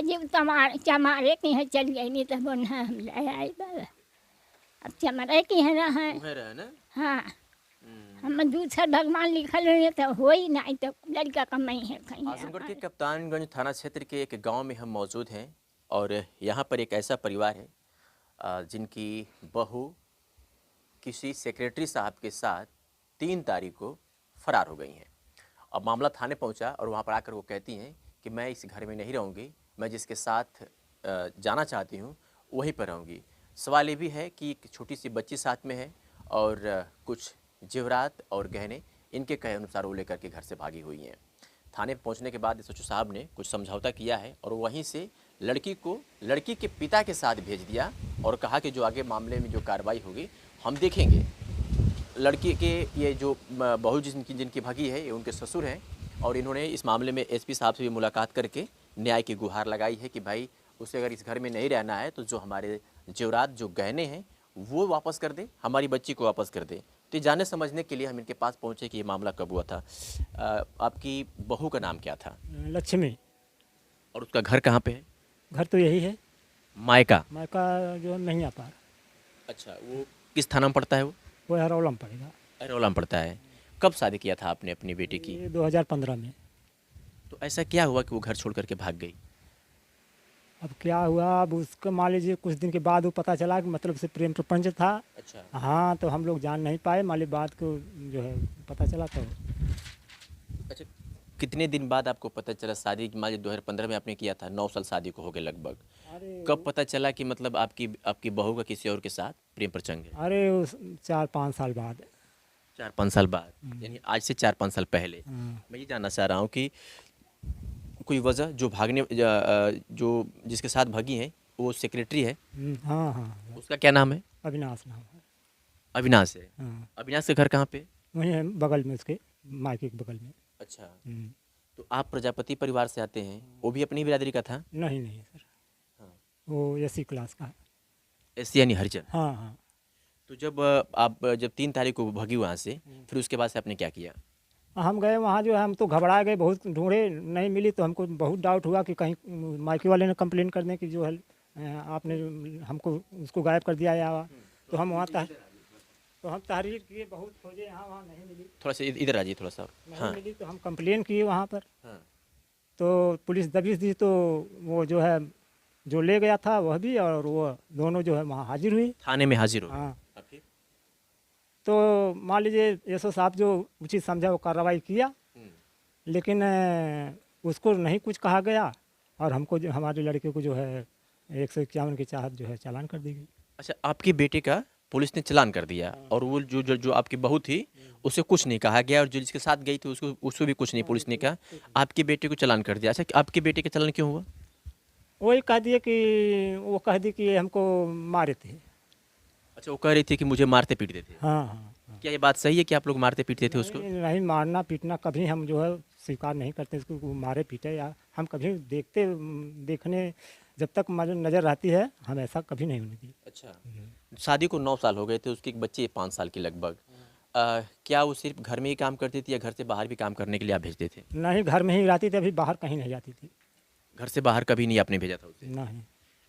अजीब चमारे की है चल गई नहीं तो बोल हम ले आए बाबा। अब चमारे की है ना है। उहे रहे ना। हाँ हम दूसर भगवान लिखल हुए तो हो ही नहीं तो लड़का कमाई है कहीं आजमगढ़ के कप्तानगंज थाना क्षेत्र के एक गांव में हम मौजूद हैं और यहाँ पर एक ऐसा परिवार है जिनकी बहू किसी सेक्रेटरी साहब के साथ 3 तारीख को फरार हो गई हैं। अब मामला थाने पहुंचा और वहां पर आकर वो कहती हैं कि मैं इस घर में नहीं रहूंगी, मैं जिसके साथ जाना चाहती हूं वहीं पर रहूंगी। सवाल ये भी है कि एक छोटी सी बच्ची साथ में है और कुछ जेवरात और गहने इनके कहे अनुसार वो लेकर के घर से भागी हुई हैं। थाने पहुंचने के बाद एसएचओ साहब ने कुछ समझौता किया है और वहीं से लड़की को लड़की के पिता के साथ भेज दिया और कहा कि जो आगे मामले में जो कार्रवाई होगी हम देखेंगे। लड़की के ये जो बहू जिनकी भागी है ये उनके ससुर हैं और इन्होंने इस मामले में एसपी साहब से भी मुलाकात करके न्याय की गुहार लगाई है कि भाई उसे अगर इस घर में नहीं रहना है तो जो हमारे जेवरात जो गहने हैं वो वापस कर दे, हमारी बच्ची को वापस कर दे। तो ये जानने समझने के लिए हम इनके पास पहुँचे कि ये मामला कब हुआ था। आपकी बहू का नाम क्या था? लक्ष्मी। और उसका घर कहाँ पे है? घर तो यही है। मायका? मायका जो नहीं आ पा रहा। अच्छा, वो किस थाना में पड़ता है? वो हरौला में पड़ेगा। हरौला में पड़ता है। कब शादी किया था आपने अपनी बेटी की? 2015 में। तो ऐसा क्या हुआ कि वो घर छोड़ करके भाग गई? अब क्या हुआ, अब उसको मान लीजिए कुछ दिन के बाद वो पता चला कि मतलब से प्रेम प्रपंच था। अच्छा। हाँ, तो हम लोग जान नहीं पाए, मान लीजिए बाद को जो है पता चला तो। अच्छा, कितने दिन बाद आपको पता चला? शादी मान लीजिए 2015 में आपने किया था, 9 साल शादी को हो गए लगभग। कब पता चला कि मतलब आपकी बहू का किसी और के साथ प्रेम प्रसंग है? अरे 4-5 साल बाद। 4-5 साल बाद, यानी आज से 4-5 साल पहले। हाँ। मैं ये जानना चाह रहा हूँ कि कोई वजह जो जो जिसके साथ भागी हैं वो सेक्रेटरी है? हाँ हाँ। उसका क्या नाम है? अविनाश नाम है। अविनाश है। हाँ। अविनाश के घर कहाँ पे? वहीं है बगल में, उसके मायके के बगल में। अच्छा। तो आप प्रजापति परिवार से आते हैं, वो भी अपनी बिरादरी का था? नहीं नहीं सर। हाँ। वो एसी क्लास का है। एसी यानी हरिजन? हाँ हाँ। तो आप जब 3 तारीख को भागी वहाँ से, फिर उसके बाद से आपने क्या किया? हम गए वहाँ, जो है हम तो घबरा गए, बहुत ढूंढे, नहीं मिली तो हमको बहुत डाउट हुआ कि कहीं मायके वाले ने कंप्लेन कर दें कि जो है आपने हमको उसको गायब कर दिया या। तो हम वहाँ तहरीर किए, बहुत खोजे, यहाँ वहाँ नहीं मिली। थोड़ा सा इधर आ जाइए थोड़ा सा। नहीं मिली तो हम कंप्लेन किए वहाँ पर। हाँ। तो पुलिस दबिश दी, तो वो जो है जो ले गया था वह भी और वो दोनों जो है वहाँ हाजिर हुई। थाने में हाजिर हो? हाँ। फिर? तो मान लीजिए एसओ साहब जो उचित समझा वो कार्रवाई किया, लेकिन उसको नहीं कुछ कहा गया और हमको जो हमारे लड़के को जो है 151 की चाहत जो है चालान कर दी गई। अच्छा, आपके बेटे का पुलिस ने चालान कर दिया और वो जो आपकी बहू थी उसे कुछ नहीं कहा गया और जो जिसके साथ गई थी उसको भी कुछ नहीं पुलिस ने कहा, आपके बेटे को चालान कर दिया। अच्छा, आपके बेटे का चालान क्यों हुआ? वही कह दिए कि वो कह दी कि हमको मारे थे। अच्छा, वो कह रही थी कि मुझे मारते पीटते थे। हाँ हाँ। क्या ये बात सही है कि आप लोग मारते पीटते थे उसको? नहीं, नहीं, मारना पीटना कभी हम जो है स्वीकार नहीं करते इसको, वो मारे पीटे या हम कभी देखने जब तक नज़र रहती है हम ऐसा कभी नहीं होने दी। अच्छा, शादी को 9 साल हो गए थे, उसकी एक बच्ची है 5 साल की लगभग। क्या वो सिर्फ घर में ही काम करती थी या घर से बाहर भी काम करने के लिए आप भेजते थे? नहीं, घर में ही रहती थी, अभी बाहर कहीं नहीं जाती थी। घर से बाहर कभी नहीं आपने भेजा था उसे? नहीं।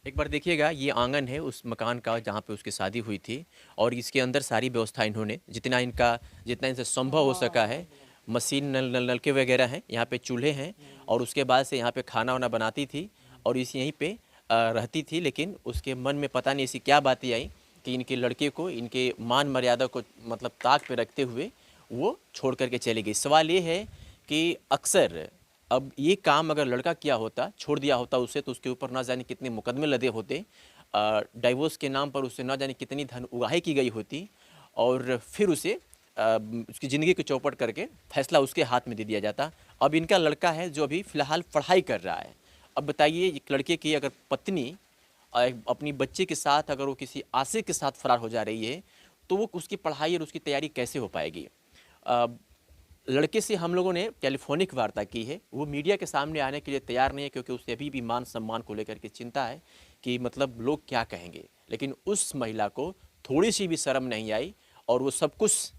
एक बार देखिएगा, ये आंगन है उस मकान का जहाँ पे उसकी शादी हुई थी और इसके अंदर सारी व्यवस्था इन्होंने जितना इनसे संभव हो सका है, मशीन नलके वगैरह हैं, यहाँ पे चूल्हे हैं और उसके बाद से यहाँ पे खाना वाना बनाती थी और यहीं पे रहती थी। लेकिन उसके मन में पता नहीं ऐसी क्या बातें आई कि इनके लड़के को, इनके मान मर्यादा को मतलब ताक पे रखते हुए वो छोड़ करके चली गई। सवाल ये है कि अक्सर अब ये काम अगर लड़का किया होता, छोड़ दिया होता उसे, तो उसके ऊपर ना जाने कितने मुकदमे लदे होते, डाइवोर्स के नाम पर उससे ना जाने कितनी धन उगाही की गई होती और फिर उसे उसकी ज़िंदगी को चौपट करके फैसला उसके हाथ में दे दिया जाता। अब इनका लड़का है जो अभी फ़िलहाल पढ़ाई कर रहा है। अब बताइए, एक लड़के की अगर पत्नी अपनी बच्चे के साथ अगर वो किसी आशिक के साथ फरार हो जा रही है तो वो उसकी पढ़ाई और उसकी तैयारी कैसे हो पाएगी? लड़के से हम लोगों ने टेलीफोनिक वार्ता की है, वो मीडिया के सामने आने के लिए तैयार नहीं है क्योंकि उसे अभी भी मान सम्मान को लेकर के चिंता है कि मतलब लोग क्या कहेंगे। लेकिन उस महिला को थोड़ी सी भी शर्म नहीं आई और वो सब कुछ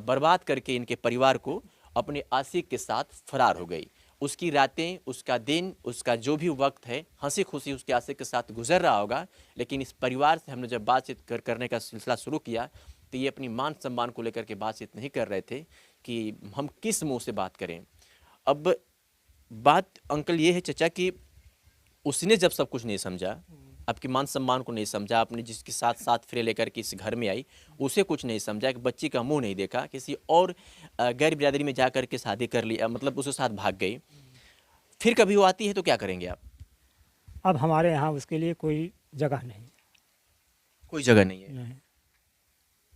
बर्बाद करके इनके परिवार को अपने आशिक के साथ फरार हो गई। उसकी रातें, उसका दिन, उसका जो भी वक्त है हंसी खुशी उसके आशिक के साथ गुजर रहा होगा। लेकिन इस परिवार से हमने जब बातचीत करने का सिलसिला शुरू किया तो ये अपनी मान सम्मान को लेकर के बातचीत नहीं कर रहे थे कि हम किस मुंह से बात करें। अब बात अंकल ये है चचा कि उसने जब सब कुछ नहीं समझा, आपके मान सम्मान को नहीं समझा, आपने जिसके साथ साथ फेरे लेकर के इस घर में आई उसे कुछ नहीं समझा, एक बच्ची का मुंह नहीं देखा, किसी और गैर बिरादरी में जा कर के शादी कर लिया, मतलब उसके साथ भाग गई, फिर कभी वो आती है तो क्या करेंगे आप? अब हमारे यहाँ उसके लिए कोई जगह नहीं। कोई जगह नहीं है। नहीं।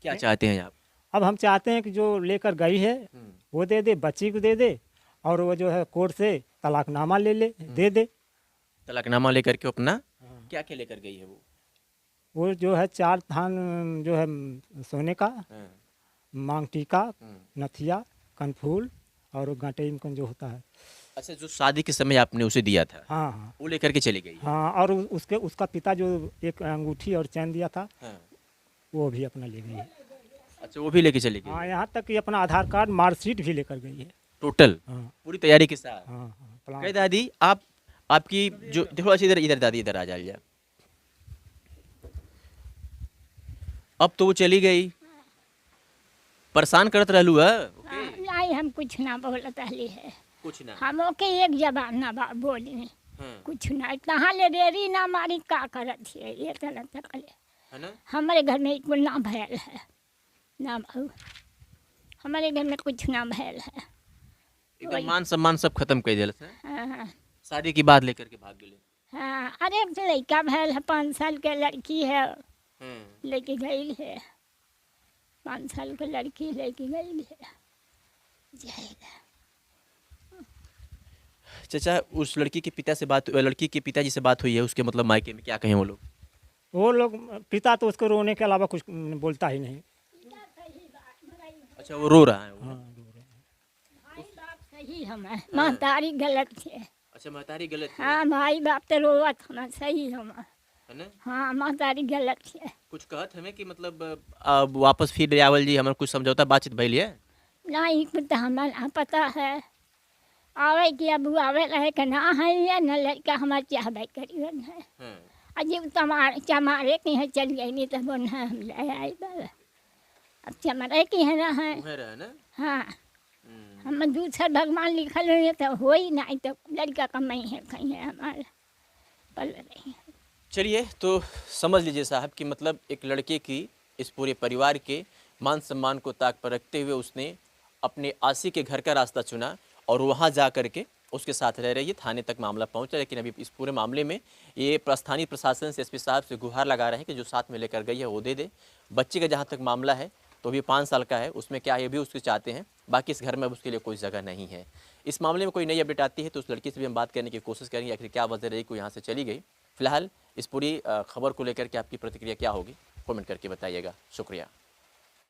क्या चाहते हैं आप? अब हम चाहते हैं कि जो लेकर गई है वो दे दे, बच्ची को दे दे, और वो जो है कोर्ट से तलाकनामा ले दे दे। तलाकनामा लेकर के अपना क्या क्या लेकर गई है वो जो है 4 थान जो है सोने का, मांग टीका, नथिया, कनफूल और गांटे में जो होता है। अच्छा, जो शादी के समय आपने उसे दिया था, हाँ हाँ वो लेकर के चली गई है। हाँ, और उसका पिता जो एक अंगूठी और चैन दिया था हाँ। वो भी अपना ले गई है। अच्छा, वो भी लेके चली गई। हाँ, यहाँ तक कि अपना आधार कार्ड, मार्कशीट भी लेकर गई है। टोटल हाँ पूरी तैयारी के साथ। हाँ हाँ, प्लान। कहे दादी आप, आपकी जो थोड़ा सा इधर इधर दादी इधर आ जाइए। अब तो वो चली गई, परेशान करत रहलू है? नहीं, हम कुछ ना बोलत रहली है, कुछ ना। हम ओके एक जबान ना बोली, हाँ, कुछ ना, कहाँ ले रेरी ना मारी का करत है ये तरह तकले। है ना? हमारे घर में कुल ना भयल है, ना बहू, हमारे घर में कुछ ना भयल है। एकदम मान सम्मान सब खत्म कर दिया है। हाँ शादी की बात लेकर के भाग गए। हाँ, अरे लड़का भयल है, 5 साल के लड़की है, लेके गई है, 5 साल के लड़की लेके गई है। चाचा, उस लड़की के पिता से बात, लड़की के पिताजी से बात हुई है उसके, मतलब मायके में क्या कहें वो लोग? वो लोग, पिता तो उसको रोने के अलावा कुछ बोलता ही नहीं। अच्छा, वो रो रहा है वो। हाँ, भाई बाप सही हमें, महतारी गलत है। अच्छा, महतारी गलत है। हाँ, भाई बाप तो रोवत हमें, सही हमें। है ना? हाँ, महतारी गलत है। कुछ कहत हमें कि मतलब अब वापस फिर आवल जी, हमें कुछ समझौता बातचीत भइल है? नहीं, कुछ हमें ना पता है, आवे कि अब आवे रहे कि ना है, या न लड़का हमारे चाहबे करियन है। अजीब चमारे की है, चल गई नहीं तो बोन है हम ले आए बाबा, अब चमारे की है ना है। ना? हाँ, हम दूसरा भगवान लिखल हुए तो हो ही नहीं, तो लड़का कमाई है कहीं है हमारा पल रही। चलिए, तो समझ लीजिए साहब कि मतलब एक लड़के की इस पूरे परिवार के मान सम्मान को ताक पर रखते हुए उसने अपने आशिक के घर का रास्ता चुना और वहाँ जा कर के उसके साथ रह रही है। थाने तक मामला पहुँचा, लेकिन अभी इस पूरे मामले में ये स्थानीय प्रशासन से, एसपी साहब से गुहार लगा रहे हैं कि जो साथ में लेकर गई है वो दे दे। बच्चे का जहाँ तक मामला है तो अभी 5 साल का है, उसमें क्या ये भी उसके चाहते हैं, बाकी इस घर में अब उसके लिए कोई जगह नहीं है। इस मामले में कोई नई अपडेट आती है तो उस लड़की से भी हम बात करने की कोशिश करेंगे, आखिर क्या वजह रही को यहाँ से चली गई। फिलहाल इस पूरी खबर को लेकर के आपकी प्रतिक्रिया क्या होगी, कमेंट करके बताइएगा। शुक्रिया।